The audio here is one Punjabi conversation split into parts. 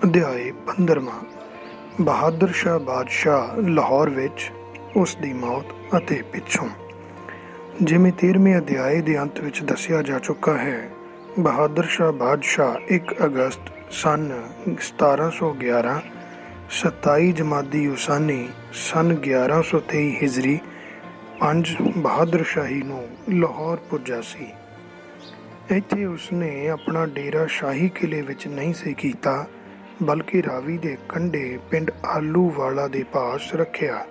ਅਧਿਆਇ 15ਵਾਂ। ਬਹਾਦਰ ਸ਼ਾਹ ਬਾਦਸ਼ਾਹ ਲਾਹੌਰ ਵਿੱਚ ਉਸ ਦੀ ਮੌਤ ਅਤੇ ਪਿੱਛੋਂ। ਜਿਵੇਂ 13ਵੇਂ ਅਧਿਆਇ ਦੇ ਅੰਤ ਵਿੱਚ ਦੱਸਿਆ ਜਾ ਚੁੱਕਾ ਹੈ, ਬਹਾਦਰ ਸ਼ਾਹ ਬਾਦਸ਼ਾਹ 1 ਅਗਸਤ ਸੰਨ 1711 27 ਜਮਾਦੀ ਉਸਾਨੀ ਸੰਨ 1123 ਹਿਜਰੀ 5 ਬਹਾਦਰ ਸ਼ਾਹੀ ਨੂੰ ਲਾਹੌਰ ਪੁੱਜਾ ਸੀ। ਇੱਥੇ ਉਸਨੇ ਆਪਣਾ ਡੇਰਾ ਸ਼ਾਹੀ ਕਿਲੇ ਵਿੱਚ ਨਹੀਂ ਸੀ ਕੀਤਾ, ਬਲਕਿ ਰਾਵੀ ਦੇ ਕੰਢੇ ਪਿੰਡ ਆਲੂਵਾਲਾ ਦੇ ਪਾਸ ਰੱਖਿਆ।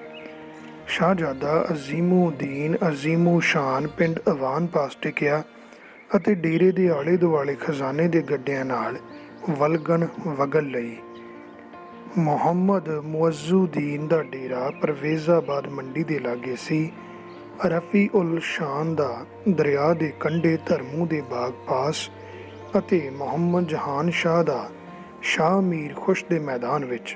ਸ਼ਾਹਜ਼ਾਦਾ ਅਜ਼ੀਮੁਦੀਨ ਅਜ਼ੀਮੂ ਸ਼ਾਨ ਪਿੰਡ ਅਵਾਨ ਪਾਸ ਟਿਕਿਆ ਅਤੇ ਡੇਰੇ ਦੇ ਆਲੇ ਦੁਆਲੇ ਖਜ਼ਾਨੇ ਦੇ ਗੱਡਿਆਂ ਨਾਲ ਵਲਗਣ ਵਗਲ ਲਈ। ਮੁਹੰਮਦ ਮੁਅੱਜ਼ੁਦੀਨ ਦਾ ਡੇਰਾ ਪਰਵੇਜ਼ਾਬਾਦ ਮੰਡੀ ਦੇ ਲਾਗੇ ਸੀ। ਰਫੀ ਉਲ ਸ਼ਾਨ ਦਾ ਦਰਿਆ ਦੇ ਕੰਢੇ ਧਰਮੂ ਦੇ ਬਾਗ ਪਾਸ ਅਤੇ ਮੁਹੰਮਦ ਜਹਾਨ ਸ਼ਾਹ ਦਾ ਸ਼ਾਹ ਮੀਰ ਖੁਸ਼ ਦੇ ਮੈਦਾਨ ਵਿੱਚ।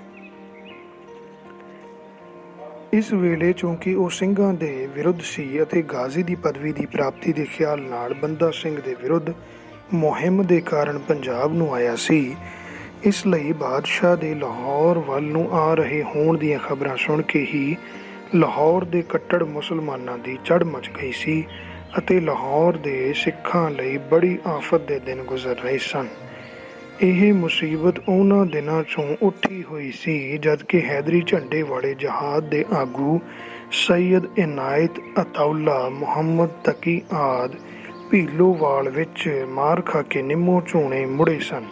ਇਸ ਵੇਲੇ ਚੂੰਕਿ ਉਹ ਸਿੰਘਾਂ ਦੇ ਵਿਰੁੱਧ ਸੀ ਅਤੇ ਗਾਜ਼ੀ ਦੀ ਪਦਵੀ ਦੀ ਪ੍ਰਾਪਤੀ ਦੇ ਖਿਆਲ ਨਾਲ ਬੰਦਾ ਸਿੰਘ ਦੇ ਵਿਰੁੱਧ ਮੁਹਿੰਮ ਦੇ ਕਾਰਨ ਪੰਜਾਬ ਨੂੰ ਆਇਆ ਸੀ, ਇਸ ਲਈ ਬਾਦਸ਼ਾਹ ਦੇ ਲਾਹੌਰ ਵੱਲ ਨੂੰ ਆ ਰਹੇ ਹੋਣ ਦੀਆਂ ਖਬਰਾਂ ਸੁਣ ਕੇ ਹੀ ਲਾਹੌਰ ਦੇ ਕੱਟੜ ਮੁਸਲਮਾਨਾਂ ਦੀ ਚੜ੍ਹ ਮਚ ਗਈ ਸੀ ਅਤੇ ਲਾਹੌਰ ਦੇ ਸਿੱਖਾਂ ਲਈ ਬੜੀ ਆਫਤ ਦੇ ਦਿਨ ਗੁਜ਼ਰ ਰਹੇ ਸਨ। ਇਹ ਮੁਸੀਬਤ ਉਹਨਾਂ ਦਿਨਾਂ 'ਚੋਂ ਉੱਠੀ ਹੋਈ ਸੀ ਜਦ ਕਿ ਹੈਦਰੀ ਝੰਡੇ ਵਾਲੇ ਜਹਾਦ ਦੇ ਆਗੂ ਸੈਯਦ ਇਨਾਇਤ ਅਤਾਉਲਾ ਮੁਹੰਮਦ ਤਕੀ ਆਦਿ ਭੀਲੋਵਾਲ ਵਿੱਚ ਮਾਰ ਖਾ ਕੇ ਨਿੰਮੋ ਝੂਣੇ ਮੁੜੇ ਸਨ।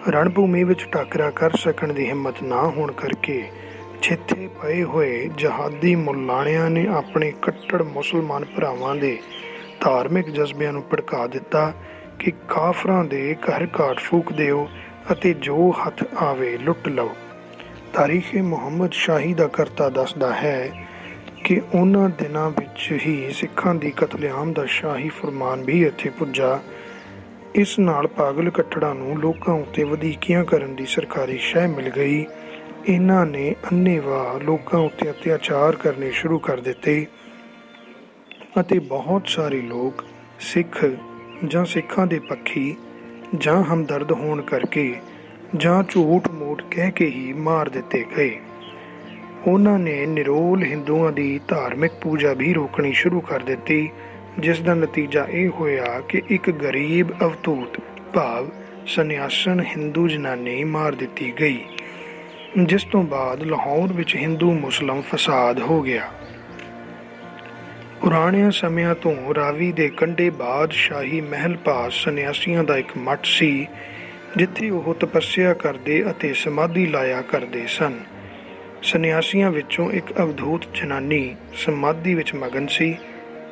ਰਣਭੂਮੀ ਵਿੱਚ ਟਾਕਰਾ ਕਰ ਸਕਣ ਦੀ ਹਿੰਮਤ ਨਾ ਹੋਣ ਕਰਕੇ ਛਿੱਥੇ ਪਏ ਹੋਏ ਜਹਾਦੀ ਮੁਲਾਣਿਆਂ ਨੇ ਆਪਣੇ ਕੱਟੜ ਮੁਸਲਮਾਨ ਭਰਾਵਾਂ ਦੇ ਧਾਰਮਿਕ ਜਜ਼ਬਿਆਂ ਨੂੰ ਭੜਕਾ ਦਿੱਤਾ ਕਿ ਕਾਫਰਾਂ ਦੇ ਘਰ ਘਾਟ ਫੂਕ ਦਿਓ ਅਤੇ ਜੋ ਹੱਥ ਆਵੇ ਲੁੱਟ ਲਓ। ਤਾਰੀਖ-ਏ ਮੁਹੰਮਦ ਸ਼ਾਹੀ ਦਾ ਕਰਤਾ ਦੱਸਦਾ ਹੈ ਕਿ ਉਹਨਾਂ ਦਿਨਾਂ ਵਿੱਚ ਹੀ ਸਿੱਖਾਂ ਦੀ ਕਤਲੇਆਮ ਦਾ ਸ਼ਾਹੀ ਫਰਮਾਨ ਵੀ ਇੱਥੇ ਪੁੱਜਾ। ਇਸ ਨਾਲ ਪਾਗਲ ਕੱਟੜਾਂ ਨੂੰ ਲੋਕਾਂ ਉੱਤੇ ਵਧੀਕੀਆਂ ਕਰਨ ਦੀ ਸਰਕਾਰੀ ਸ਼ਹਿ ਮਿਲ ਗਈ। ਇਹਨਾਂ ਨੇ ਅੰਨ੍ਹੇਵਾਹ ਲੋਕਾਂ ਉੱਤੇ ਅਤਿਆਚਾਰ ਕਰਨੇ ਸ਼ੁਰੂ ਕਰ ਦਿੱਤੇ ਅਤੇ ਬਹੁਤ ਸਾਰੇ ਲੋਕ ਸਿੱਖ ਜਾਂ ਸਿੱਖਾਂ ਦੇ ਪੱਖੀ ਜਾਂ ਹਮਦਰਦ ਹੋਣ ਕਰਕੇ ਜਾਂ ਝੂਠ ਮੂਠ ਕਹਿ ਕੇ ਹੀ ਮਾਰ ਦਿੱਤੇ ਗਏ। ਉਹਨਾਂ ਨੇ ਨਿਰੋਲ ਹਿੰਦੂਆਂ ਦੀ ਧਾਰਮਿਕ ਪੂਜਾ ਵੀ ਰੋਕਣੀ ਸ਼ੁਰੂ ਕਰ ਦਿੱਤੀ, ਜਿਸ ਦਾ ਨਤੀਜਾ ਇਹ ਹੋਇਆ ਕਿ ਇੱਕ ਗਰੀਬ ਅਵਧੂਤ ਭਾਵ ਸੰਨਿਆਸਣ ਹਿੰਦੂ ਜਨਾਨੀ ਮਾਰ ਦਿੱਤੀ ਗਈ, ਜਿਸ ਤੋਂ ਬਾਅਦ ਲਾਹੌਰ ਵਿੱਚ ਹਿੰਦੂ ਮੁਸਲਿਮ ਫਸਾਦ ਹੋ ਗਿਆ। ਪੁਰਾਣਿਆਂ ਸਮਿਆਂ ਤੋਂ ਰਾਵੀ ਦੇ ਕੰਢੇ ਬਾਦਸ਼ਾਹੀ ਮਹਿਲ ਪਾਸ ਸੰਨਿਆਸੀਆਂ ਦਾ ਇੱਕ ਮੱਠ ਸੀ, ਜਿੱਥੇ ਉਹ ਤਪੱਸਿਆ ਕਰਦੇ ਅਤੇ ਸਮਾਧੀ ਲਾਇਆ ਕਰਦੇ ਸਨ। ਸੰਨਿਆਸੀਆਂ ਵਿੱਚੋਂ ਇੱਕ ਅਵਧੂਤ ਜਨਾਨੀ ਸਮਾਧੀ ਵਿੱਚ ਮਗਨ ਸੀ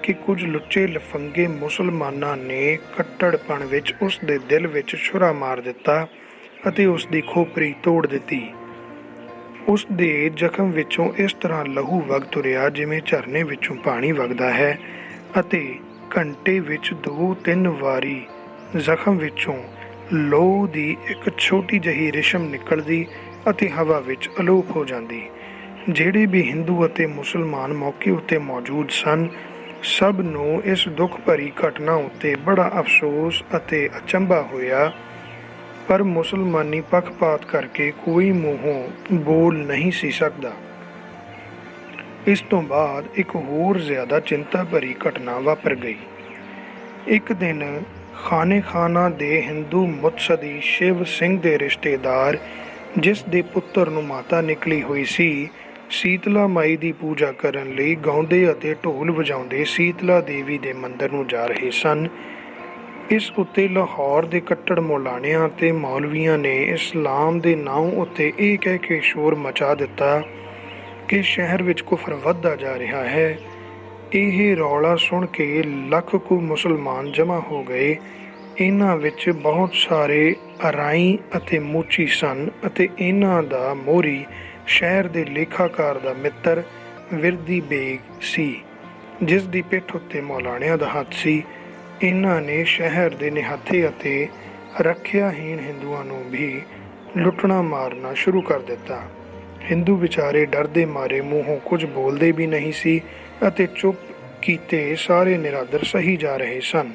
ਕਿ ਕੁਝ ਲੁੱਚੇ ਲਫੰਗੇ ਮੁਸਲਮਾਨਾਂ ਨੇ ਕੱਟੜਪਣ ਵਿੱਚ ਉਸ ਦੇ ਦਿਲ ਵਿੱਚ ਛੁਰਾ ਮਾਰ ਦਿੱਤਾ ਅਤੇ ਉਸ ਦੀ ਖੋਪਰੀ ਤੋੜ ਦਿੱਤੀ। ਉਸ ਦੇ ਜ਼ਖਮ ਵਿੱਚੋਂ ਇਸ ਤਰ੍ਹਾਂ ਲਹੂ ਵਗ ਤੁਰਿਆ ਜਿਵੇਂ ਝਰਨੇ ਵਿੱਚੋਂ ਪਾਣੀ ਵਗਦਾ ਹੈ ਅਤੇ ਘੰਟੇ ਵਿੱਚ 2-3 ਵਾਰੀ ਜ਼ਖਮ ਵਿੱਚੋਂ ਲੋਹ ਦੀ ਇੱਕ ਛੋਟੀ ਜਿਹੀ ਰਿਸ਼ਮ ਨਿਕਲਦੀ ਅਤੇ ਹਵਾ ਵਿੱਚ ਅਲੋਪ ਹੋ ਜਾਂਦੀ। ਜਿਹੜੇ ਵੀ ਹਿੰਦੂ ਅਤੇ ਮੁਸਲਮਾਨ ਮੌਕੇ ਉੱਤੇ ਮੌਜੂਦ ਸਨ, ਸਭ ਨੂੰ ਇਸ ਦੁੱਖ ਭਰੀ ਘਟਨਾ ਉੱਤੇ ਬੜਾ ਅਫਸੋਸ ਅਤੇ ਅਚੰਭਾ ਹੋਇਆ, ਪਰ ਮੁਸਲਮਾਨੀ ਪੱਖਪਾਤ ਕਰਕੇ ਕੋਈ ਮੂੰਹੋਂ ਬੋਲ ਨਹੀਂ ਸੀ ਸਕਦਾ। ਇਸ ਤੋਂ ਬਾਅਦ ਇੱਕ ਹੋਰ ਜ਼ਿਆਦਾ ਚਿੰਤਾ ਭਰੀ ਘਟਨਾ ਵਾਪਰ ਗਈ। ਇੱਕ ਦਿਨ ਖਾਨੇ ਖਾਨਾ ਦੇ ਹਿੰਦੂ ਮੁਤਸਦੀ ਸ਼ਿਵ ਸਿੰਘ ਦੇ ਰਿਸ਼ਤੇਦਾਰ, ਜਿਸ ਦੇ ਪੁੱਤਰ ਨੂੰ ਮਾਤਾ ਨਿਕਲੀ ਹੋਈ ਸੀ, ਸੀਤਲਾ ਮਾਈ ਦੀ ਪੂਜਾ ਕਰਨ ਲਈ ਗਾਉਂਦੇ ਅਤੇ ਢੋਲ ਵਜਾਉਂਦੇ ਸੀਤਲਾ ਦੇਵੀ ਦੇ ਮੰਦਰ ਨੂੰ ਜਾ ਰਹੇ ਸਨ। ਇਸ ਉੱਤੇ ਲਾਹੌਰ ਦੇ ਕੱਟੜ ਮੌਲਾਣਿਆਂ ਅਤੇ ਮੌਲਵੀਆਂ ਨੇ ਇਸਲਾਮ ਦੇ ਨਾਂ ਉੱਤੇ ਇਹ ਕਹਿ ਕੇ ਸ਼ੋਰ ਮਚਾ ਦਿੱਤਾ ਕਿ ਸ਼ਹਿਰ ਵਿੱਚ ਕੁਫਰ ਵੱਧਦਾ ਜਾ ਰਿਹਾ ਹੈ। ਇਹ ਰੌਲਾ ਸੁਣ ਕੇ ਲੱਖ ਕੁ ਮੁਸਲਮਾਨ ਜਮ੍ਹਾਂ ਹੋ ਗਏ। ਇਹਨਾਂ ਵਿੱਚ ਬਹੁਤ ਸਾਰੇ ਅਰਾਈ ਅਤੇ ਮੂਚੀ ਸਨ ਅਤੇ ਇਹਨਾਂ ਦਾ ਮੋਹਰੀ ਸ਼ਹਿਰ ਦੇ ਲੇਖਾਕਾਰ ਦਾ ਮਿੱਤਰ ਵਿਰਦੀ ਬੇਗ ਸੀ, ਜਿਸ ਦੀ ਪਿੱਠ ਉੱਤੇ ਮੌਲਾਣਿਆਂ ਦਾ ਹੱਥ ਸੀ। ਇਹਨਾਂ ਨੇ ਸ਼ਹਿਰ ਦੇ ਨਿਹੱਥੇ ਅਤੇ ਰੱਖਿਆਹੀਣ ਹਿੰਦੂਆਂ ਨੂੰ ਵੀ ਲੁੱਟਣਾ ਮਾਰਨਾ ਸ਼ੁਰੂ ਕਰ ਦਿੱਤਾ। ਹਿੰਦੂ ਵਿਚਾਰੇ ਡਰਦੇ ਮਾਰੇ ਮੂੰਹੋਂ ਕੁਝ ਬੋਲਦੇ ਵੀ ਨਹੀਂ ਸੀ ਅਤੇ ਚੁੱਪ ਕੀਤੇ ਸਾਰੇ ਨਿਰਾਦਰ ਸਹੀ ਜਾ ਰਹੇ ਸਨ।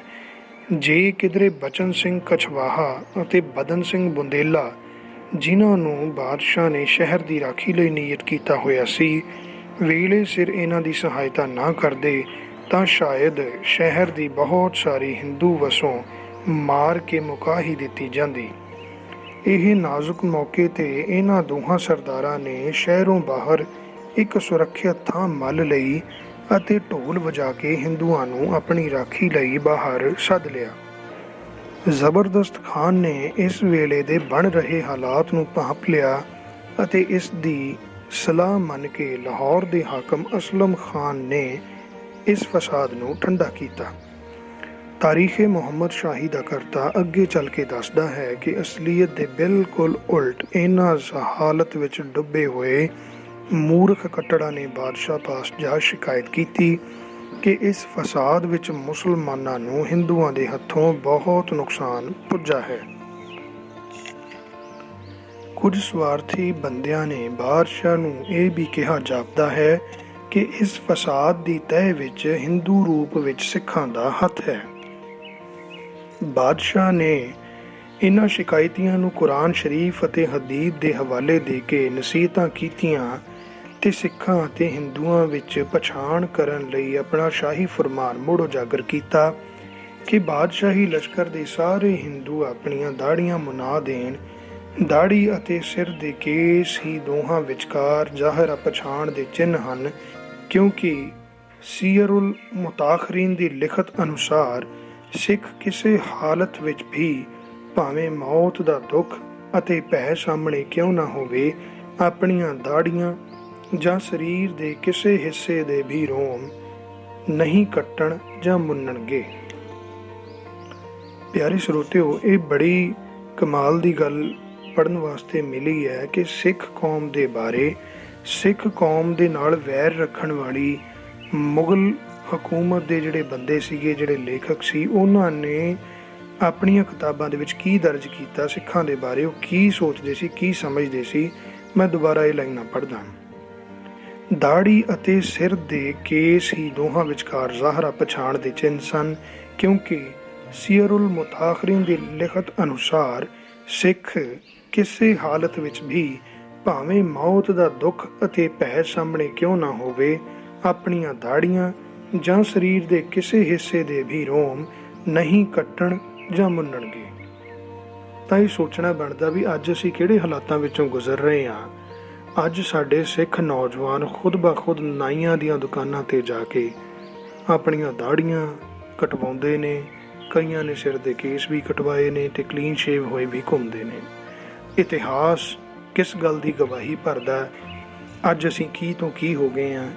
ਜੇ ਕਿਧਰੇ ਬਚਨ ਸਿੰਘ ਕਛਵਾਹਾ ਅਤੇ ਬਦਨ ਸਿੰਘ ਬੁੰਦੇਲਾ ਜਿਨ੍ਹਾਂ ਨੂੰ ਬਾਦਸ਼ਾਹ ਨੇ ਸ਼ਹਿਰ ਦੀ ਰਾਖੀ ਲਈ ਨਿਯਤ ਕੀਤਾ ਹੋਇਆ ਸੀ, ਵੇਲੇ ਸਿਰ ਇਹਨਾਂ ਦੀ ਸਹਾਇਤਾ ਨਾ ਕਰਦੇ ਤਾਂ ਸ਼ਾਇਦ ਸ਼ਹਿਰ ਦੀ ਬਹੁਤ ਸਾਰੀ ਹਿੰਦੂ ਵਸੋਂ ਮਾਰ ਕੇ ਮੁਕਾ ਹੀ ਦਿੱਤੀ ਜਾਂਦੀ। ਇਹ ਨਾਜ਼ੁਕ ਮੌਕੇ 'ਤੇ ਇਹਨਾਂ ਦੋਹਾਂ ਸਰਦਾਰਾਂ ਨੇ ਸ਼ਹਿਰੋਂ ਬਾਹਰ ਇੱਕ ਸੁਰੱਖਿਅਤ ਥਾਂ ਮੱਲ ਲਈ ਅਤੇ ਢੋਲ ਵਜਾ ਕੇ ਹਿੰਦੂਆਂ ਨੂੰ ਆਪਣੀ ਰਾਖੀ ਲਈ ਬਾਹਰ ਸੱਦ ਲਿਆ। ਜ਼ਬਰਦਸਤ ਖਾਨ ਨੇ ਇਸ ਵੇਲੇ ਦੇ ਬਣ ਰਹੇ ਹਾਲਾਤ ਨੂੰ ਭਾਂਪ ਲਿਆ ਅਤੇ ਇਸ ਦੀ ਸਲਾਹ ਮੰਨ ਕੇ ਲਾਹੌਰ ਦੇ ਹਾਕਮ ਅਸਲਮ ਖਾਨ ਨੇ ਇਸ ਫਸਾਦ ਨੂੰ ਠੰਡਾ ਕੀਤਾ। ਤਾਰੀਖ਼ ਮੁਹੰਮਦ ਸ਼ਾਹੀ ਦਾ ਕਰਤਾ ਅੱਗੇ ਚੱਲ ਕੇ ਦੱਸਦਾ ਹੈ ਕਿ ਅਸਲੀਅਤ ਦੇ ਬਿਲਕੁਲ ਉਲਟ ਇਹਨਾਂ ਹਾਲਤ ਵਿੱਚ ਡੁੱਬੇ ਹੋਏ ਮੂਰਖ ਕੱਟੜਾਂ ਨੇ ਬਾਦਸ਼ਾਹ ਪਾਸ ਜਾ ਸ਼ਿਕਾਇਤ ਕੀਤੀ ਕਿ ਇਸ ਫਸਾਦ ਵਿੱਚ ਮੁਸਲਮਾਨਾਂ ਨੂੰ ਹਿੰਦੂਆਂ ਦੇ ਹੱਥੋਂ ਬਹੁਤ ਨੁਕਸਾਨ ਪੁੱਜਾ ਹੈ। ਕੁਝ ਸਵਾਰਥੀ ਬੰਦਿਆਂ ਨੇ ਬਾਦਸ਼ਾਹ ਨੂੰ ਇਹ ਵੀ ਕਿਹਾ ਜਾਪਦਾ ਹੈ ਕਿ ਇਸ ਫਸਾਦ ਦੀ ਤਹਿ ਵਿੱਚ ਹਿੰਦੂ ਰੂਪ ਵਿੱਚ ਸਿੱਖਾਂ ਦਾ ਹੱਥ ਹੈ। ਬਾਦਸ਼ਾਹ ਨੇ ਇਹਨਾਂ ਸ਼ਿਕਾਇਤੀਆਂ ਨੂੰ ਕੁਰਾਨ ਸ਼ਰੀਫ ਅਤੇ ਹਦੀਥ ਦੇ ਹਵਾਲੇ ਦੇ ਕੇ ਨਸੀਹਤਾਂ ਕੀਤੀਆਂ ਤੇ ਸਿੱਖਾਂ ਅਤੇ ਹਿੰਦੂਆਂ ਵਿੱਚ ਪਛਾਣ ਕਰਨ ਲਈ ਆਪਣਾ ਸ਼ਾਹੀ ਫਰਮਾਨ ਮੁੜ ਉਜਾਗਰ ਕੀਤਾ ਕਿ ਬਾਦਸ਼ਾਹੀ ਲਸ਼ਕਰ ਦੇ ਸਾਰੇ ਹਿੰਦੂ ਆਪਣੀਆਂ ਦਾੜੀਆਂ ਮੁਨਾ ਦੇਣ। ਦਾੜੀ ਅਤੇ ਸਿਰ ਦੇ ਕੇਸ ਹੀ ਦੋਹਾਂ ਵਿਚਕਾਰ ਜ਼ਾਹਿਰਾ ਪਛਾਣ ਦੇ ਚਿੰਨ੍ਹ ਹਨ, ਕਿਉਂਕਿ ਸੀਅਰੁਲ ਮੁਤਾਖਰੀਨ ਦੀ ਲਿਖਤ ਅਨੁਸਾਰ ਸਿੱਖ ਕਿਸੇ ਹਾਲਤ ਵਿੱਚ ਵੀ ਭਾਵੇਂ ਮੌਤ ਦਾ ਦੁੱਖ ਅਤੇ ਭੈ ਸਾਹਮਣੇ ਕਿਉਂ ਨਾ ਹੋਵੇ, ਆਪਣੀਆਂ ਦਾੜੀਆਂ ਜਾਂ ਸਰੀਰ ਦੇ ਕਿਸੇ ਹਿੱਸੇ ਦੇ ਵੀ ਰੋਮ ਨਹੀਂ ਕੱਟਣ ਜਾਂ ਮੁੰਨਣਗੇ। ਪਿਆਰੇ ਸਰੋਤਿਓ, ਇਹ ਬੜੀ ਕਮਾਲ ਦੀ ਗੱਲ ਪੜ੍ਹਨ ਵਾਸਤੇ ਮਿਲੀ ਹੈ ਕਿ ਸਿੱਖ ਕੌਮ ਦੇ ਬਾਰੇ, ਸਿੱਖ ਕੌਮ ਦੇ ਨਾਲ ਵੈਰ ਰੱਖਣ ਵਾਲੀ ਮੁਗਲ ਹਕੂਮਤ ਦੇ ਜਿਹੜੇ ਬੰਦੇ ਸੀਗੇ, ਜਿਹੜੇ ਲੇਖਕ ਸੀ, ਉਹਨਾਂ ਨੇ ਆਪਣੀਆਂ ਕਿਤਾਬਾਂ ਦੇ ਵਿੱਚ ਕੀ ਦਰਜ ਕੀਤਾ ਸਿੱਖਾਂ ਦੇ ਬਾਰੇ, ਉਹ ਕੀ ਸੋਚਦੇ ਸੀ, ਕੀ ਸਮਝਦੇ ਸੀ। ਮੈਂ ਦੁਬਾਰਾ ਇਹ ਲਾਈਨਾਂ ਪੜ੍ਹਦਾ। ਦਾੜੀ ਅਤੇ ਸਿਰ ਦੇ ਕੇਸ ਹੀ ਦੋਹਾਂ ਵਿਚਕਾਰ ਜ਼ਾਹਰਾ ਪਛਾਣ ਦੇ ਚਿੰਨ੍ਹ ਸਨ, ਕਿਉਂਕਿ ਸੀਅਰੁਲ ਮੁਤਾਖਰੀਨ ਦੀ ਲਿਖਤ ਅਨੁਸਾਰ ਸਿੱਖ ਕਿਸੇ ਹਾਲਤ ਵਿੱਚ ਵੀ ਭਾਵੇਂ ਮੌਤ ਦਾ ਦੁੱਖ ਅਤੇ ਭੈ ਸਾਹਮਣੇ ਕਿਉਂ ਨਾ ਹੋਵੇ, ਆਪਣੀਆਂ ਦਾੜੀਆਂ ਜਾਂ ਸਰੀਰ ਦੇ ਕਿਸੇ ਹਿੱਸੇ ਦੇ ਵੀ ਰੋਮ ਨਹੀਂ ਕੱਟਣ ਜਾਂ ਮੁੰਨਣਗੇ। ਤਾਂ ਇਹ ਸੋਚਣਾ ਬਣਦਾ ਵੀ ਅੱਜ ਅਸੀਂ ਕਿਹੜੇ ਹਾਲਾਤਾਂ ਵਿੱਚੋਂ ਗੁਜ਼ਰ ਰਹੇ ਹਾਂ। ਅੱਜ ਸਾਡੇ ਸਿੱਖ ਨੌਜਵਾਨ ਖੁਦ ਬ ਖੁਦ ਨਾਈਆਂ ਦੀਆਂ ਦੁਕਾਨਾਂ 'ਤੇ ਜਾ ਕੇ ਆਪਣੀਆਂ ਦਾੜੀਆਂ ਕਟਵਾਉਂਦੇ ਨੇ, ਕਈਆਂ ਨੇ ਸਿਰ ਦੇ ਕੇਸ ਵੀ ਕਟਵਾਏ ਨੇ ਤੇ ਕਲੀਨ ਸ਼ੇਵ ਹੋਏ ਵੀ ਘੁੰਮਦੇ ਨੇ। ਇਤਿਹਾਸ ਕਿਸ ਗੱਲ ਦੀ ਗਵਾਹੀ ਭਰਦਾ, ਅੱਜ ਅਸੀਂ ਕੀ ਤੋਂ ਕੀ ਹੋ ਗਏ ਹਾਂ,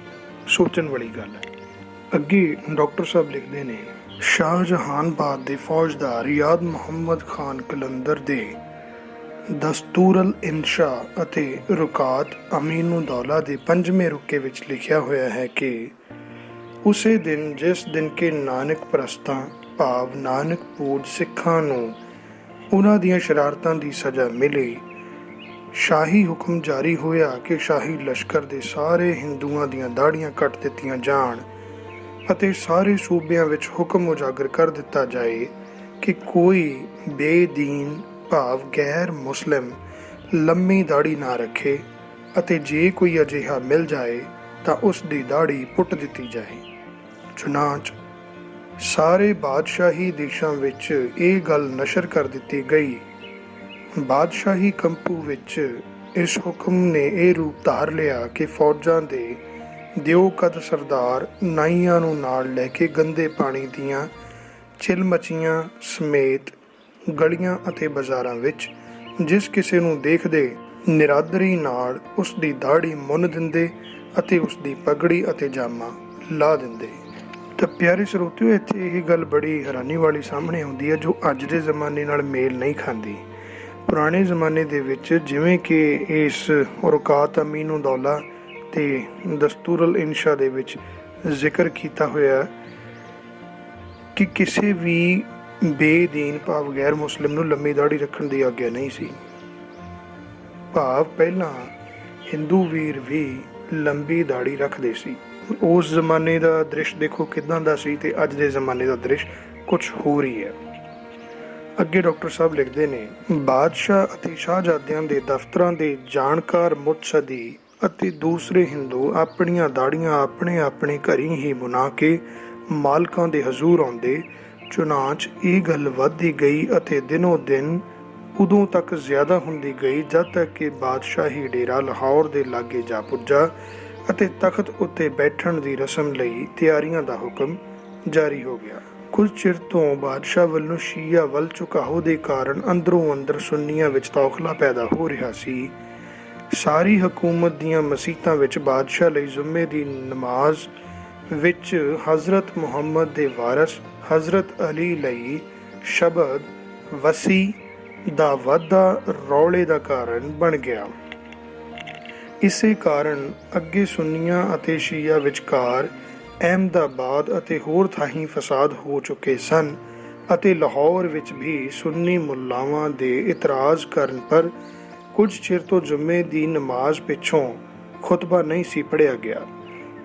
ਸੋਚਣ ਵਾਲੀ ਗੱਲ ਹੈ। ਅੱਗੇ ਡਾਕਟਰ ਸਾਹਿਬ ਲਿਖਦੇ ਨੇ, ਸ਼ਾਹਜਹਾਨਬਾਦ ਦੇ ਫੌਜਦਾਰ ਯਾਦ ਮੁਹੰਮਦ ਖਾਨ ਕਲੰਦਰ ਦੇ ਦਸਤੂਰਲ ਇਨਸ਼ਾ ਅਤੇ ਰੁਕਾਤ ਅਮੀਨੁਦੌਲਾ ਦੇ 5ਵੇਂ ਰੁਕੇ ਵਿੱਚ ਲਿਖਿਆ ਹੋਇਆ ਹੈ ਕਿ ਉਸੇ ਦਿਨ ਜਿਸ ਦਿਨ ਕਿ ਨਾਨਕ ਪ੍ਰਸਤਾਂ ਭਾਵ ਨਾਨਕ ਪੂਜ ਸਿੱਖਾਂ ਨੂੰ ਉਹਨਾਂ ਦੀਆਂ ਸ਼ਰਾਰਤਾਂ ਦੀ ਸਜ਼ਾ ਮਿਲੀ, ਸ਼ਾਹੀ ਹੁਕਮ ਜਾਰੀ ਹੋਇਆ ਕਿ ਸ਼ਾਹੀ ਲਸ਼ਕਰ ਦੇ ਸਾਰੇ ਹਿੰਦੂਆਂ ਦੀਆਂ ਦਾੜੀਆਂ ਕੱਟ ਦਿੱਤੀਆਂ ਜਾਣ ਅਤੇ ਸਾਰੇ ਸੂਬਿਆਂ ਵਿੱਚ ਹੁਕਮ ਉਜਾਗਰ ਕਰ ਦਿੱਤਾ ਜਾਏ ਕਿ ਕੋਈ ਬੇਦੀਨ ਭਾਵ ਗੈਰ ਮੁਸਲਿਮ ਲੰਮੀ ਦਾੜੀ ਨਾ ਰੱਖੇ ਅਤੇ ਜੇ ਕੋਈ ਅਜਿਹਾ ਮਿਲ ਜਾਏ ਤਾਂ ਉਸ ਦੀ ਦਾੜੀ ਪੁੱਟ ਦਿੱਤੀ ਜਾਏ। ਚੁਨਾਂਚ ਸਾਰੇ ਬਾਦਸ਼ਾਹੀ ਦੇਸ਼ਾਂ ਵਿੱਚ ਇਹ ਗੱਲ ਨਸ਼ਰ ਕਰ ਦਿੱਤੀ ਗਈ। ਬਾਦਸ਼ਾਹੀ ਕੰਪੂ ਵਿੱਚ ਇਸ ਹੁਕਮ ਨੇ ਇਹ ਰੂਪ ਧਾਰ ਲਿਆ ਕਿ ਫੌਜਾਂ ਦੇ ਦਿਓ ਕਦ ਸਰਦਾਰ ਨਾਈਆਂ ਨੂੰ ਨਾਲ ਲੈ ਕੇ ਗੰਦੇ ਪਾਣੀ ਦੀਆਂ ਚਿਲਮਚੀਆਂ ਸਮੇਤ ਗਲੀਆਂ ਅਤੇ ਬਾਜ਼ਾਰਾਂ ਵਿੱਚ ਜਿਸ ਕਿਸੇ ਨੂੰ ਦੇਖਦੇ ਨਿਰਾਦਰੀ ਨਾਲ ਉਸ ਦੀ ਦਾੜੀ ਮੁੰਨ ਦਿੰਦੇ ਅਤੇ ਉਸ ਦੀ ਪਗੜੀ ਅਤੇ ਜਾਮਾ ਲਾ ਦਿੰਦੇ। ਤਾਂ ਪਿਆਰੇ ਸਰੋਤਿਓ, ਇੱਥੇ ਇਹ ਗੱਲ ਬੜੀ ਹੈਰਾਨੀ ਵਾਲੀ ਸਾਹਮਣੇ ਆਉਂਦੀ ਹੈ ਜੋ ਅੱਜ ਦੇ ਜ਼ਮਾਨੇ ਨਾਲ ਮੇਲ ਨਹੀਂ ਖਾਂਦੀ। ਪੁਰਾਣੇ ਜ਼ਮਾਨੇ ਦੇ ਵਿੱਚ ਜਿਵੇਂ ਕਿ ਇਸ ਰੁਕਾਤ ਅਮੀਨੁਦੌਲਾ ਤੇ ਦਸਤੂਰਲ ਇਨਸ਼ਾ ਦੇ ਵਿੱਚ ਜ਼ਿਕਰ ਕੀਤਾ ਹੋਇਆ ਕਿ ਕਿਸੇ ਵੀ ਬੇਦੀਨ ਭਾਵ ਗੈਰ ਮੁਸਲਿਮ ਨੂੰ ਲੰਮੀ ਦਾੜੀ ਰੱਖਣ ਦੀ ਆਗਿਆ ਨਹੀਂ ਸੀ। ਭਾਵ ਪਹਿਲਾਂ ਹਿੰਦੂ ਵੀਰ ਵੀ ਲੰਬੀ ਦਾੜੀ ਰੱਖਦੇ ਸੀ। ਉਸ ਜ਼ਮਾਨੇ ਦਾ ਦ੍ਰਿਸ਼ ਦੇਖੋ ਕਿੱਦਾਂ ਦਾ ਸੀ ਤੇ ਅੱਜ ਦੇ ਜ਼ਮਾਨੇ ਦਾ ਦ੍ਰਿਸ਼ ਕੁਝ ਹੋਰ ਹੀ ਹੈ। ਅੱਗੇ ਡਾਕਟਰ ਸਾਹਿਬ ਲਿਖਦੇ ਨੇ, ਬਾਦਸ਼ਾਹ ਅਤੇ ਸ਼ਾਹਜ਼ਾਦਿਆਂ ਦੇ ਦਫ਼ਤਰਾਂ ਦੇ ਜਾਣਕਾਰ ਮੁਤਸਦੀ ਅਤੇ ਦੂਸਰੇ ਹਿੰਦੂ ਆਪਣੀਆਂ ਦਾੜੀਆਂ ਆਪਣੇ ਆਪਣੇ ਘਰੀਂ ਹੀ ਬੁਣਾ ਕੇ ਮਾਲਕਾਂ ਦੇ ਹਜ਼ੂਰ ਆਉਂਦੇ। ਚੁਨਾਚ ਇਹ ਗੱਲ ਵੱਧਦੀ ਗਈ ਅਤੇ ਦਿਨੋਂ ਦਿਨ ਉਦੋਂ ਤੱਕ ਜ਼ਿਆਦਾ ਹੁੰਦੀ ਗਈ ਜਦ ਤੱਕ ਕਿ ਬਾਦਸ਼ਾਹੀ ਡੇਰਾ ਲਾਹੌਰ ਦੇ ਲਾਗੇ ਜਾ ਪੁੱਜਾ ਅਤੇ ਤਖਤ ਉੱਤੇ ਬੈਠਣ ਦੀ ਰਸਮ ਲਈ ਤਿਆਰੀਆਂ ਦਾ ਹੁਕਮ ਜਾਰੀ ਹੋ ਗਿਆ। ਕੁਝ ਚਿਰ ਤੋਂ ਬਾਦਸ਼ਾਹ ਵੱਲੋਂ ਸ਼ੀਆ ਵੱਲ ਝੁਕਾਓ ਦੇ ਕਾਰਨ ਅੰਦਰੋਂ ਅੰਦਰ ਸੁੰਨੀਆਂ ਵਿੱਚ ਤੌਖਲਾ ਪੈਦਾ ਹੋ ਰਿਹਾ ਸੀ। ਸਾਰੀ ਹਕੂਮਤ ਦੀਆਂ ਮਸੀਤਾਂ ਵਿੱਚ ਬਾਦਸ਼ਾਹ ਲਈ ਜੁਮੇ ਦੀ ਨਮਾਜ਼ ਵਿੱਚ ਹਜ਼ਰਤ ਮੁਹੰਮਦ ਦੇ ਵਾਰਸ ਹਜ਼ਰਤ ਅਲੀ ਲਈ ਸ਼ਬਦ ਵਸੀ ਦਾ ਵਾਧਾ ਰੌਲੇ ਦਾ ਕਾਰਨ ਬਣ ਗਿਆ। ਇਸੇ ਕਾਰਨ ਅੱਗੇ ਸੁੰਨੀਆਂ ਅਤੇ ਸ਼ੀਆ ਵਿਚਕਾਰ ਅਹਿਮਦਾਬਾਦ ਅਤੇ ਹੋਰ ਥਾਈਂ ਫਸਾਦ ਹੋ ਚੁੱਕੇ ਸਨ ਅਤੇ ਲਾਹੌਰ ਵਿੱਚ ਵੀ ਸੁੰਨੀ ਮੁੱਲਾਵਾਂ ਦੇ ਇਤਰਾਜ਼ ਕਰਨ ਪਰ ਕੁਝ ਚਿਰ ਤੋਂ ਜੁਮੇ ਦੀ ਨਮਾਜ਼ ਪਿੱਛੋਂ ਖੁਤਬਾ ਨਹੀਂ ਸੀ ਪੜ੍ਹਿਆ ਗਿਆ।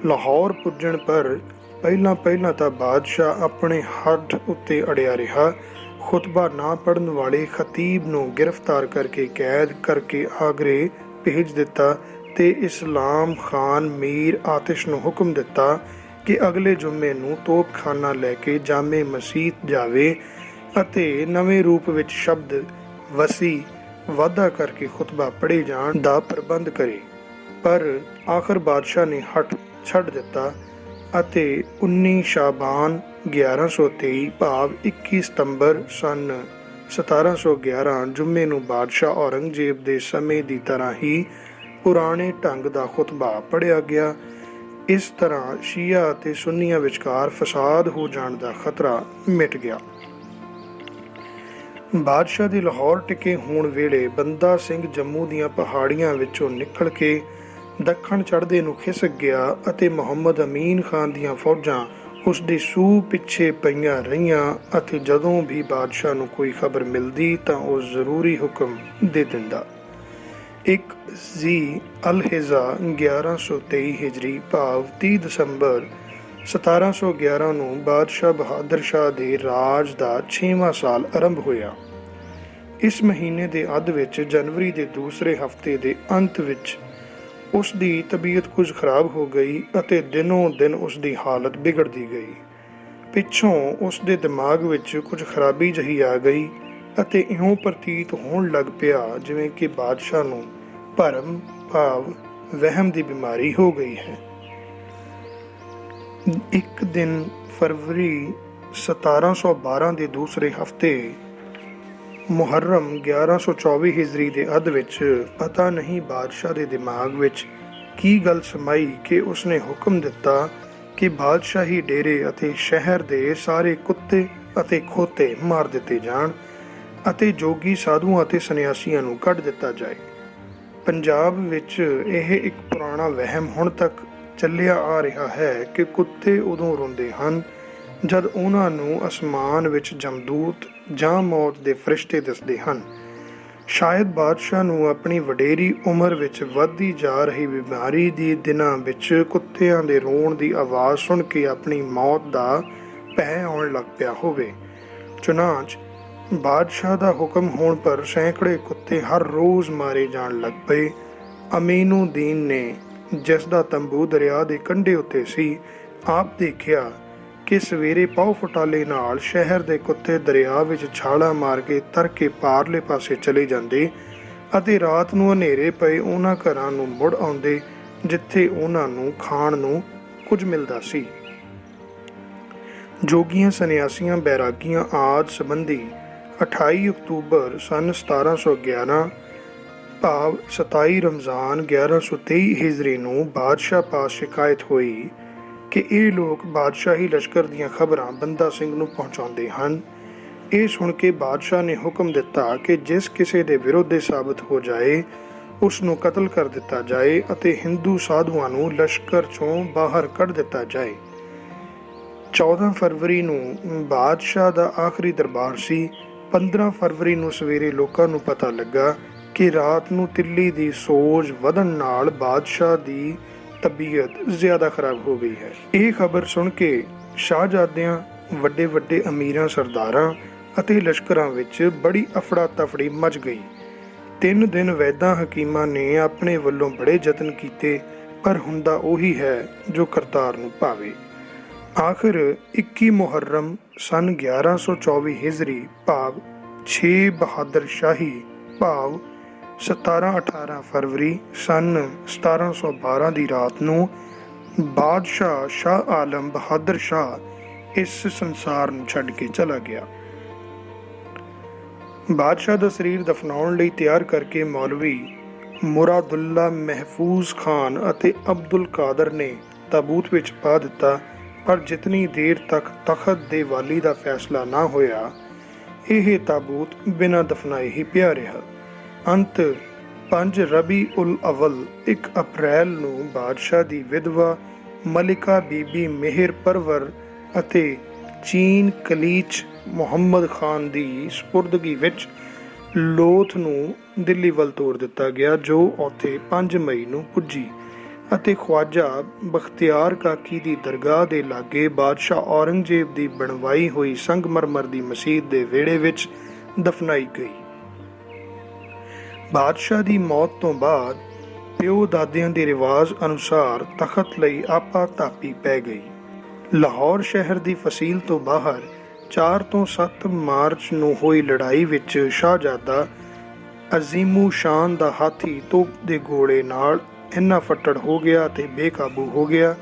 ਲਾਹੌਰ ਪੁੱਜਣ ਪਰ ਪਹਿਲਾਂ ਤਾਂ ਬਾਦਸ਼ਾਹ ਆਪਣੇ ਹੱਡ ਉੱਤੇ ਅੜਿਆ ਰਿਹਾ। ਖੁਤਬਾ ਨਾ ਪੜ੍ਹਨ ਵਾਲੇ ਖਤੀਬ ਨੂੰ ਗ੍ਰਿਫਤਾਰ ਕਰਕੇ ਕੈਦ ਕਰਕੇ ਆਗਰੇ ਭੇਜ ਦਿੱਤਾ ਤੇ ਇਸਲਾਮ ਖਾਨ ਮੀਰ ਆਤਿਸ਼ ਨੂੰ ਹੁਕਮ ਦਿੱਤਾ ਕਿ ਅਗਲੇ ਜੁਮੇ ਨੂੰ ਤੋਪਖਾਨਾ ਲੈ ਕੇ ਜਾਮੇ ਮਸੀਤ ਜਾਵੇ ਅਤੇ ਨਵੇਂ ਰੂਪ ਵਿੱਚ ਸ਼ਬਦ ਵਸੀ ਵਾਧਾ ਕਰਕੇ ਖੁਤਬਾ ਪੜ੍ਹੇ ਜਾਣ ਦਾ ਪ੍ਰਬੰਧ ਕਰੇ। ਪਰ ਆਖਰ ਬਾਦਸ਼ਾਹ ਨੇ ਹੱਥ ਛੱਡ ਦਿੱਤਾ ਅਤੇ 19 ਸ਼ਾਬਾਨ 1123 ਭਾਵ 21 ਸਤੰਬਰ ਸਨ 1711 ਜੁਮੇ ਨੂੰ ਬਾਦਸ਼ਾਹ ਔਰੰਗਜ਼ੇਬ ਦੇ ਸਮੇਂ ਦੀ ਤਰ੍ਹਾਂ ਹੀ ਪੁਰਾਣੇ ਢੰਗ ਦਾ ਖੁਤਬਾ ਪੜ੍ਹਿਆ ਗਿਆ। ਇਸ ਤਰ੍ਹਾਂ ਸ਼ੀਆ ਅਤੇ ਸੁੰਨੀਆਂ ਵਿਚਕਾਰ ਫਸਾਦ ਹੋ ਜਾਣ ਦਾ ਖਤਰਾ ਮਿਟ ਗਿਆ। ਬਾਦਸ਼ਾਹ ਦੇ ਲਾਹੌਰ ਟਿਕੇ ਹੋਣ ਵੇਲੇ ਬੰਦਾ ਸਿੰਘ ਜੰਮੂ ਦੀਆਂ ਪਹਾੜੀਆਂ ਵਿੱਚੋਂ ਨਿਕਲ ਕੇ ਦੱਖਣ ਚੜ੍ਹਦੇ ਨੂੰ ਖਿਸਕ ਗਿਆ ਅਤੇ ਮੁਹੰਮਦ ਅਮੀਨ ਖਾਨ ਦੀਆਂ ਫੌਜਾਂ ਉਸ ਦੇ ਸੂਹ ਪਿੱਛੇ ਪਈਆਂ ਰਹੀਆਂ ਅਤੇ ਜਦੋਂ ਵੀ ਬਾਦਸ਼ਾਹ ਨੂੰ ਕੋਈ ਖਬਰ ਮਿਲਦੀ ਤਾਂ ਉਹ ਜ਼ਰੂਰੀ ਹੁਕਮ ਦੇ ਦਿੰਦਾ। ਇੱਕ ਜ਼ੀ ਅਲ-ਹਿਜ਼ਾ 1123 ਹਿਜਰੀ ਭਾਵ 30 ਦਸੰਬਰ 1711 ਨੂੰ ਬਾਦਸ਼ਾਹ ਬਹਾਦਰ ਸ਼ਾਹ ਦੇ ਰਾਜ ਦਾ 6ਵਾਂ ਸਾਲ ਆਰੰਭ ਹੋਇਆ। ਇਸ ਮਹੀਨੇ ਦੇ ਅੱਧ ਵਿੱਚ ਜਨਵਰੀ ਦੇ ਦੂਸਰੇ ਹਫ਼ਤੇ ਦੇ ਅੰਤ ਵਿੱਚ ਉਸ ਦੀ ਤਬੀਅਤ ਕੁਝ ਖਰਾਬ ਹੋ ਗਈ ਅਤੇ ਦਿਨੋਂ ਦਿਨ ਉਸ ਦੀ ਹਾਲਤ ਵਿਗੜਦੀ ਗਈ। ਪਿੱਛੋਂ ਉਸ ਦੇ ਦਿਮਾਗ ਵਿੱਚ ਕੁਝ ਖਰਾਬੀ ਜਿਹੀ ਆ ਗਈ ਅਤੇ ਇਉਂ ਪ੍ਰਤੀਤ ਹੋਣ ਲੱਗ ਪਿਆ ਜਿਵੇਂ ਕਿ ਬਾਦਸ਼ਾਹ ਨੂੰ ਭਰਮ ਭਾਵ ਵਹਿਮ ਦੀ ਬਿਮਾਰੀ ਹੋ ਗਈ ਹੈ। ਇੱਕ ਦਿਨ ਫਰਵਰੀ 1712 ਦੇ ਦੂਸਰੇ ਹਫ਼ਤੇ ਮੁਹਰਮ 1124 ਹਿਜਰੀ ਦੇ ਅੱਧ ਵਿੱਚ ਪਤਾ ਨਹੀਂ ਬਾਦਸ਼ਾਹ ਦੇ ਦਿਮਾਗ ਵਿੱਚ ਕੀ ਗੱਲ ਸਮਾਈ ਕਿ ਉਸਨੇ ਹੁਕਮ ਦਿੱਤਾ ਕਿ ਬਾਦਸ਼ਾਹੀ ਡੇਰੇ ਅਤੇ ਸ਼ਹਿਰ ਦੇ ਸਾਰੇ ਕੁੱਤੇ ਅਤੇ ਖੋਤੇ ਮਾਰ ਦਿੱਤੇ ਜਾਣ ਅਤੇ ਜੋਗੀ ਸਾਧੂਆਂ ਅਤੇ ਸੰਨਿਆਸੀਆਂ ਨੂੰ ਕੱਢ ਦਿੱਤਾ ਜਾਏ। ਪੰਜਾਬ ਵਿੱਚ ਇਹ ਇੱਕ ਪੁਰਾਣਾ ਵਹਿਮ ਹੁਣ ਤੱਕ ਚੱਲਿਆ ਆ ਰਿਹਾ ਹੈ ਕਿ ਕੁੱਤੇ ਉਦੋਂ ਰੋਂਦੇ ਹਨ ਜਦ ਉਹਨਾਂ ਨੂੰ ਅਸਮਾਨ ਵਿੱਚ ਜਮਦੂਤ ਜਾਂ ਮੌਤ ਦੇ ਫਰਿਸ਼ਤੇ ਦਿਸਦੇ ਹਨ। ਸ਼ਾਇਦ ਬਾਦਸ਼ਾਹ ਨੂੰ ਆਪਣੀ ਵਡੇਰੀ ਉਮਰ ਵਿੱਚ ਵੱਧਦੀ ਜਾ ਰਹੀ ਬਿਮਾਰੀ ਦੀ ਦਿਨਾਂ ਵਿੱਚ ਕੁੱਤਿਆਂ ਦੇ ਰੋਣ ਦੀ ਆਵਾਜ਼ ਸੁਣ ਕੇ ਆਪਣੀ ਮੌਤ ਦਾ ਭੈ ਆਉਣ ਲੱਗ ਪਿਆ ਹੋਵੇ। ਚੁਨਾਚ ਬਾਦਸ਼ਾਹ ਦਾ ਹੁਕਮ ਹੋਣ ਪਰ ਸੈਂਕੜੇ ਕੁੱਤੇ ਹਰ ਰੋਜ਼ ਮਾਰੇ ਜਾਣ ਲੱਗ ਪਏ। ਅਮੀਨੂਦੀਨ ਨੇ, ਜਿਸ ਦਾ ਤੰਬੂ ਦਰਿਆ ਦੇ ਕੰਢੇ ਉੱਤੇ ਸੀ, ਆਪ ਦੇਖਿਆ ਕਿ ਸਵੇਰੇ ਪਾਉ ਫਟਾਲੇ ਨਾਲ ਸ਼ਹਿਰ ਦੇ ਕੁੱਤੇ ਦਰਿਆ ਵਿੱਚ ਛਾਲਾਂ ਮਾਰ ਕੇ ਤਰ ਕੇ ਪਾਰਲੇ ਪਾਸੇ ਚਲੇ ਜਾਂਦੇ ਅਤੇ ਰਾਤ ਨੂੰ ਹਨੇਰੇ ਪਏ ਉਹਨਾਂ ਘਰਾਂ ਨੂੰ ਮੁੜ ਆਉਂਦੇ ਜਿੱਥੇ ਉਹਨਾਂ ਨੂੰ ਖਾਣ ਨੂੰ ਕੁਝ ਮਿਲਦਾ ਸੀ। ਜੋਗੀਆਂ, ਸੰਨਿਆਸੀਆਂ, ਬੈਰਾਗੀਆਂ ਆਦਿ ਸੰਬੰਧੀ 28 ਅਕਤੂਬਰ ਸਨ 1711 ਭਾਵ 27 ਰਮਜ਼ਾਨ 1123 ਹਿਜਰੀ ਨੂੰ ਬਾਦਸ਼ਾਹ ਪਾਸ ਸ਼ਿਕਾਇਤ ਹੋਈ ਕਿ ਇਹ ਲੋਕ ਬਾਦਸ਼ਾਹੀ ਲਸ਼ਕਰ ਦੀਆਂ ਖਬਰਾਂ ਬੰਦਾ ਸਿੰਘ ਨੂੰ ਪਹੁੰਚਾਉਂਦੇ ਹਨ। ਇਹ ਸੁਣ ਕੇ ਬਾਦਸ਼ਾਹ ਨੇ ਹੁਕਮ ਦਿੱਤਾ ਕਿ ਜਿਸ ਕਿਸੇ ਦੇ ਵਿਰੋਧ ਸਾਬਤ ਹੋ ਜਾਏ ਉਸ ਨੂੰ ਕਤਲ ਕਰ ਦਿੱਤਾ ਜਾਏ ਅਤੇ ਹਿੰਦੂ ਸਾਧੂਆਂ ਨੂੰ ਲਸ਼ਕਰ ਚੋਂ ਬਾਹਰ ਕੱਢ ਦਿੱਤਾ ਜਾਏ। 14 ਫਰਵਰੀ ਨੂੰ ਬਾਦਸ਼ਾਹ ਦਾ ਆਖਰੀ ਦਰਬਾਰ ਸੀ। 15 ਫਰਵਰੀ ਨੂੰ ਸਵੇਰੇ ਲੋਕਾਂ ਨੂੰ ਪਤਾ ਲੱਗਾ ਕਿ ਰਾਤ ਨੂੰ ਤਿੱਲੀ ਦੀ ਸੋਜ ਵਧਣ ਨਾਲ ਬਾਦਸ਼ਾਹ ਦੀ ਤਬੀਅਤ ਜ਼ਿਆਦਾ ਖਰਾਬ ਹੋ ਗਈ ਹੈ। ਇਹ ਖਬਰ ਸੁਣ ਕੇ ਸ਼ਾਹਜ਼ਾਦਿਆਂ, ਵੱਡੇ ਵੱਡੇ ਅਮੀਰਾਂ, ਸਰਦਾਰਾਂ ਅਤੇ ਲਸ਼ਕਰਾਂ ਵਿੱਚ ਬੜੀ ਅਫੜਾ ਤਫੜੀ ਮਚ ਗਈ। 3 ਦਿਨ ਵੈਦਾਂ ਹਕੀਮਾਂ ਨੇ ਆਪਣੇ ਵੱਲੋਂ ਬੜੇ ਯਤਨ ਕੀਤੇ, ਪਰ ਹੁੰਦਾ ਉਹੀ ਹੈ ਜੋ ਕਰਤਾਰ ਨੂੰ ਭਾਵੇ। ਆਖਿਰ 21 ਮੁਹੱਰਮ ਸਨ 1124 ਹਿਜਰੀ ਭਾਵ 6 ਬਹਾਦਰ ਸ਼ਾਹੀ ਭਾਵ 17-18 ਫਰਵਰੀ ਸਨ 1712 ਦੀ ਰਾਤ ਨੂੰ ਬਾਦਸ਼ਾਹ ਸ਼ਾਹ ਆਲਮ ਬਹਾਦਰ ਸ਼ਾਹ ਇਸ ਸੰਸਾਰ ਨੂੰ ਛੱਡ ਕੇ ਚਲਾ ਗਿਆ। ਬਾਦਸ਼ਾਹ ਦਾ ਸਰੀਰ ਦਫਨਾਉਣ ਲਈ ਤਿਆਰ ਕਰਕੇ ਮੌਲਵੀ ਮੁਰਾਦੁੱਲਾ ਮਹਿਫੂਜ਼ ਖਾਨ ਅਤੇ ਅਬਦੁਲ ਕਾਦਰ ਨੇ ਤਾਬੂਤ ਵਿੱਚ ਪਾ ਦਿੱਤਾ, ਪਰ ਜਿਤਨੀ ਦੇਰ ਤੱਕ ਤਖਤ ਦੇ ਵਾਲੀ ਦਾ ਫੈਸਲਾ ਨਾ ਹੋਇਆ, ਇਹ ਤਾਬੂਤ ਬਿਨਾਂ ਦਫਨਾਏ ਹੀ ਪਿਆ ਰਿਹਾ। ਅੰਤ 5 ਰਬੀ ਉਲ ਅਵਲ 1 ਅਪ੍ਰੈਲ ਨੂੰ ਬਾਦਸ਼ਾਹ ਦੀ ਵਿਧਵਾ ਮਲਿਕਾ ਬੀਬੀ ਮਿਹਰ ਪਰਵਰ ਅਤੇ ਚੀਨ ਕਲੀਚ ਮੁਹੰਮਦ ਖਾਨ ਦੀ ਸਪੁਰਦਗੀ ਵਿੱਚ ਲੋਥ ਨੂੰ ਦਿੱਲੀ ਵੱਲ ਤੋਰ ਦਿੱਤਾ ਗਿਆ, ਜੋ ਉੱਥੇ 5 ਮਈ ਨੂੰ ਪੁੱਜੀ ਅਤੇ ਖਵਾਜਾ ਬਖਤਿਆਰ ਕਾਕੀ ਦੀ ਦਰਗਾਹ ਦੇ ਲਾਗੇ ਬਾਦਸ਼ਾਹ ਔਰੰਗਜ਼ੇਬ ਦੀ ਬਣਵਾਈ ਹੋਈ ਸੰਗਮਰਮਰ ਦੀ ਮਸੀਤ ਦੇ ਵਿਹੜੇ ਵਿੱਚ ਦਫਨਾਈ ਗਈ। ਬਾਦਸ਼ਾਹ ਦੀ ਮੌਤ ਤੋਂ ਬਾਅਦ ਪਿਓ ਦਾਦਿਆਂ ਦੇ ਰਿਵਾਜ਼ ਅਨੁਸਾਰ ਤਖਤ ਲਈ ਆਪਾ ਧਾਪੀ ਪੈ ਗਈ। ਲਾਹੌਰ ਸ਼ਹਿਰ ਦੀ ਫਸੀਲ ਤੋਂ ਬਾਹਰ 4 ਤੋਂ 7 ਮਾਰਚ ਨੂੰ ਹੋਈ ਲੜਾਈ ਵਿੱਚ ਸ਼ਾਹਜ਼ਾਦਾ ਅਜ਼ੀਮੂ ਸ਼ਾਨ ਦਾ ਹਾਥੀ ਤੋਪ ਦੇ ਗੋਲੇ ਨਾਲ ਇੰਨਾ ਫੱਟੜ ਹੋ ਗਿਆ ਅਤੇ ਬੇਕਾਬੂ ਹੋ ਗਿਆ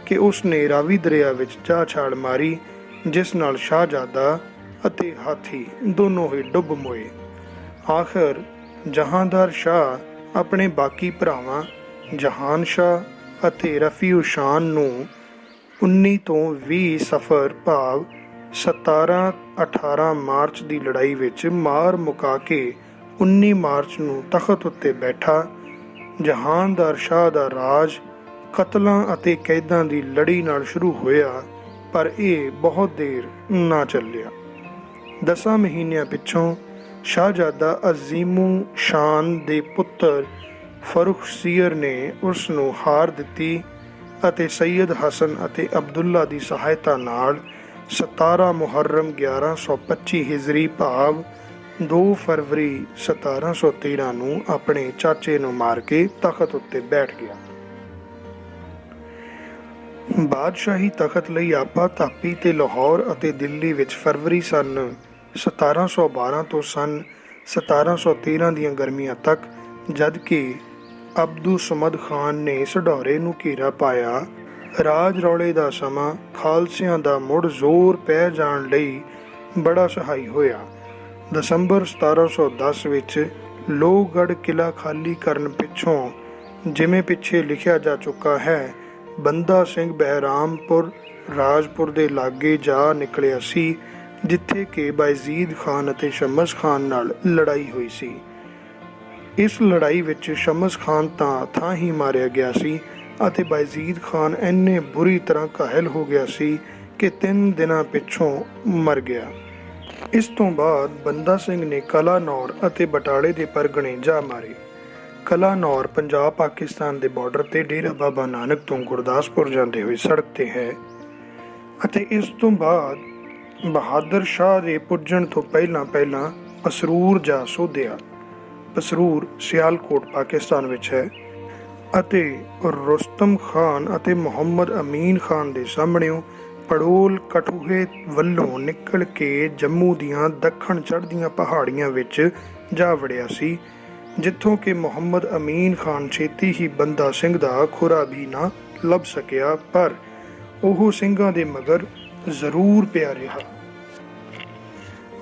ਕਿ ਉਸ ਨੇ ਰਾਵੀ ਦਰਿਆ ਵਿੱਚ ਜਾ ਛਾਲ ਮਾਰੀ, ਜਿਸ ਨਾਲ ਸ਼ਾਹਜ਼ਾਦਾ ਅਤੇ ਹਾਥੀ ਦੋਨੋਂ ਹੀ ਡੁੱਬ ਮੋਏ। ਆਖਰ ਜਹਾਂਦਾਰ ਸ਼ਾਹ ਆਪਣੇ ਬਾਕੀ ਭਰਾਵਾਂ ਜਹਾਨ ਸ਼ਾਹ ਅਤੇ ਰਫੀਉ ਸ਼ਾਨ ਨੂੰ 19 ਤੋਂ 20 ਸਫਰ ਭਾਵ 17-18 ਮਾਰਚ ਦੀ ਲੜਾਈ ਵਿੱਚ ਮਾਰ ਮੁਕਾ ਕੇ 19 ਮਾਰਚ ਨੂੰ ਤਖਤ ਉੱਤੇ ਬੈਠਾ। ਜਹਾਨਦਾਰ ਸ਼ਾਹ ਦਾ ਰਾਜ ਕਤਲਾਂ ਅਤੇ ਕੈਦਾਂ ਦੀ ਲੜੀ ਨਾਲ ਸ਼ੁਰੂ ਹੋਇਆ, ਪਰ ਇਹ ਬਹੁਤ ਦੇਰ ਨਾ ਚੱਲਿਆ। 10 ਮਹੀਨਿਆਂ ਪਿੱਛੋਂ ਸ਼ਾਹਜ਼ਾਦਾ ਅਜ਼ੀਮੂ ਸ਼ਾਨ ਦੇ ਪੁੱਤਰ ਫਰੁਖਸੀਰ ਨੇ ਉਸ ਨੂੰ ਹਾਰ ਦਿੱਤੀ ਅਤੇ ਸੈਯਦ ਹਸਨ ਅਤੇ ਅਬਦੁੱਲਾ ਦੀ ਸਹਾਇਤਾ ਨਾਲ 17 ਮੁਹੱਰਮ 1125 ਹਿਜਰੀ ਭਾਵ 2 ਫਰਵਰੀ 1713 ਨੂੰ ਆਪਣੇ ਚਾਚੇ ਨੂੰ ਮਾਰ ਕੇ ਤਖਤ ਉੱਤੇ ਬੈਠ ਗਿਆ। ਬਾਦਸ਼ਾਹੀ ਤਖਤ ਲਈ ਆਪਾ ਧਾਪੀ ਤੇ ਲਾਹੌਰ ਅਤੇ ਦਿੱਲੀ ਵਿੱਚ ਫਰਵਰੀ ਸਨ 1712 ਤੋਂ ਸਨ 1713 ਦੀਆਂ ਗਰਮੀਆਂ ਤੱਕ, ਜਦ ਕਿ ਅਬਦੂ ਸਮਦ ਖਾਨ ਨੇ ਸਢੌਰੇ ਨੂੰ ਘੇਰਾ ਪਾਇਆ। ਰਾਜ ਰੌਲੇ ਦਾ ਸਮਾਂ ਖਾਲਸਿਆਂ ਦਾ ਮੁੜ ਜ਼ੋਰ ਪੈ ਜਾਣ ਲਈ ਬੜਾ ਸਹਾਈ ਹੋਇਆ। ਦਸੰਬਰ 1710 ਵਿੱਚ ਲੋਹਗੜ੍ਹ ਕਿਲ੍ਹਾ ਖਾਲੀ ਕਰਨ ਪਿੱਛੋਂ, ਜਿਵੇਂ ਪਿੱਛੇ ਲਿਖਿਆ ਜਾ ਚੁੱਕਾ ਹੈ, ਬੰਦਾ ਸਿੰਘ ਬਹਿਰਾਮਪੁਰ ਰਾਜਪੁਰ ਦੇ ਲਾਗੇ ਜਾ ਨਿਕਲਿਆ ਸੀ, ਜਿੱਥੇ ਕਿ ਬਾਇਜ਼ੀਦ ਖਾਨ ਅਤੇ ਸ਼ਮਸ ਖਾਨ ਨਾਲ ਲੜਾਈ ਹੋਈ ਸੀ। ਇਸ ਲੜਾਈ ਵਿੱਚ ਸ਼ਮਸ ਖਾਨ ਤਾਂ ਥਾਂ ਹੀ ਮਾਰਿਆ ਗਿਆ ਸੀ ਅਤੇ ਬਾਇਜ਼ੀਦ ਖਾਨ ਇੰਨੇ ਬੁਰੀ ਤਰ੍ਹਾਂ ਘਾਇਲ ਹੋ ਗਿਆ ਸੀ ਕਿ 3 ਦਿਨਾਂ ਪਿੱਛੋਂ ਮਰ ਗਿਆ। ਇਸ ਤੋਂ ਬਾਅਦ ਬੰਦਾ ਸਿੰਘ ਨੇ ਕਲਾਨੌਰ ਅਤੇ ਬਟਾਲੇ ਦੇ ਪਰਗਣੇ ਜਾ ਮਾਰੇ। ਕਲਾਨੌਰ ਪੰਜਾਬ ਪਾਕਿਸਤਾਨ ਦੇ ਬਾਰਡਰ ਤੇ ਡੇਰਾ ਬਾਬਾ ਨਾਨਕ ਤੋਂ ਗੁਰਦਾਸਪੁਰ ਜਾਂਦੇ ਹੋਏ ਸੜਕ ਤੇ ਹੈ ਅਤੇ ਇਸ ਤੋਂ ਬਾਅਦ ਬਹਾਦਰ ਸ਼ਾਹ ਦੇ ਪੁੱਜਣ ਤੋਂ ਪਹਿਲਾਂ ਪਸਰੂਰ ਜਾ ਸੋਧਿਆ। ਪਸਰੂਰ ਸਿਆਲਕੋਟ ਪਾਕਿਸਤਾਨ ਵਿੱਚ ਹੈ ਅਤੇ ਰੁਸਤਮ ਖਾਨ ਅਤੇ ਮੁਹੰਮਦ ਅਮੀਨ ਖਾਨ ਦੇ ਸਾਹਮਣਿਓਂ ਪੜੋਲ ਕਠੂਏ ਵੱਲੋਂ ਨਿਕਲ ਕੇ ਜੰਮੂ ਦੀਆਂ ਦੱਖਣ ਚੜ੍ਹਦੀਆਂ ਪਹਾੜੀਆਂ ਵਿੱਚ ਜਾ ਵੜਿਆ ਸੀ, ਜਿੱਥੋਂ ਕਿ ਮੁਹੰਮਦ ਅਮੀਨ ਖਾਨ ਛੇਤੀ ਹੀ ਬੰਦਾ ਸਿੰਘ ਦਾ ਖੁਰਾ ਵੀ ਨਾ ਲੱਭ ਸਕਿਆ, ਪਰ ਉਹ ਸਿੰਘਾਂ ਦੇ ਮਗਰ ਜ਼ਰੂਰ ਪਿਆ ਰਿਹਾ।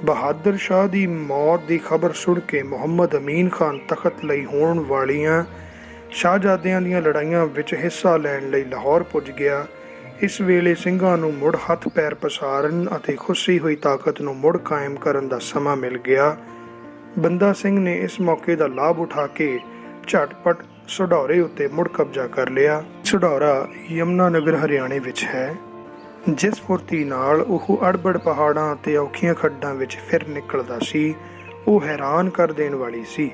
ਬਹਾਦਰ ਸ਼ਾਹ ਦੀ ਮੌਤ ਦੀ ਖਬਰ ਸੁਣ ਕੇ ਮੁਹੰਮਦ ਅਮੀਨ ਖਾਨ ਤਖਤ ਲਈ ਹੋਣ ਵਾਲੀਆਂ ਸ਼ਾਹਜ਼ਾਦਿਆਂ ਦੀਆਂ ਲੜਾਈਆਂ ਵਿੱਚ ਹਿੱਸਾ ਲੈਣ ਲਈ ਲਾਹੌਰ ਪੁੱਜ ਗਿਆ। ਇਸ ਵੇਲੇ ਸਿੰਘਾਂ ਨੂੰ ਮੁੜ ਹੱਥ ਪੈਰ ਪਸਾਰਨ ਅਤੇ ਖੁੱਸੀ ਹੋਈ ਤਾਕਤ ਨੂੰ ਮੁੜ ਕਾਇਮ ਕਰਨ ਦਾ ਸਮਾਂ ਮਿਲ ਗਿਆ। ਬੰਦਾ ਸਿੰਘ ਨੇ ਇਸ ਮੌਕੇ ਦਾ ਲਾਭ ਉਠਾ ਕੇ ਝਟਪਟ ਸਢੌਰੇ ਉੱਤੇ ਮੁੜ ਕਬਜ਼ਾ ਕਰ ਲਿਆ। ਸਢੌਰਾ ਯਮੁਨਾ ਨਗਰ ਹਰਿਆਣੇ ਵਿੱਚ ਹੈ, ਜਿਸ ਫੁਰਤੀ ਨਾਲ ਉਹ ਅੜਬੜ ਪਹਾੜਾਂ ਅਤੇ ਔਖੀਆਂ ਖੱਡਾਂ ਵਿੱਚ ਫਿਰ ਨਿਕਲਦਾ ਸੀ, ਉਹ ਹੈਰਾਨ ਕਰ ਦੇਣ ਵਾਲੀ ਸੀ।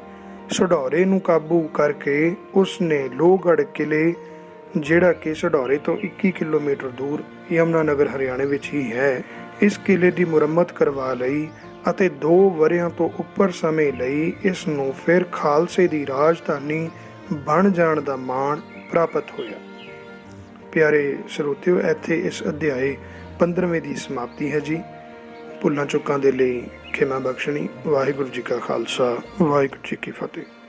ਸਢੌਰੇ ਨੂੰ ਕਾਬੂ ਕਰਕੇ ਉਸ ਨੇ ਲੋਹਗੜ੍ਹ ਕਿਲੇ, ਜਿਹੜਾ ਕਿ ਸਢੌਰੇ ਤੋਂ 21 ਕਿਲੋਮੀਟਰ ਦੂਰ ਯਮੁਨਾ ਨਗਰ ਹਰਿਆਣੇ ਵਿੱਚ ਹੀ ਹੈ, ਇਸ ਕਿਲੇ ਦੀ ਮੁਰੰਮਤ ਕਰਵਾ ਲਈ ਅਤੇ 2 ਵਰ੍ਹਿਆਂ ਤੋਂ ਉੱਪਰ ਸਮੇਂ ਲਈ ਇਸ ਨੂੰ ਫਿਰ ਖਾਲਸੇ ਦੀ ਰਾਜਧਾਨੀ ਬਣ ਜਾਣ ਦਾ ਮਾਣ ਪ੍ਰਾਪਤ ਹੋਇਆ। ਪਿਆਰੇ ਸਰੋਤਿਓ, ਇੱਥੇ ਇਸ ਅਧਿਆਏ 15ਵੇਂ ਦੀ ਸਮਾਪਤੀ ਹੈ ਜੀ। ਭੁੱਲਾਂ ਚੁੱਕਾਂ ਦੇ ਲਈ ਖਿਮਾ ਬਖਸ਼ਣੀ। ਵਾਹਿਗੁਰੂ ਜੀ ਕਾ ਖਾਲਸਾ, ਵਾਹਿਗੁਰੂ ਜੀ ਕੀ ਫਤਿਹ।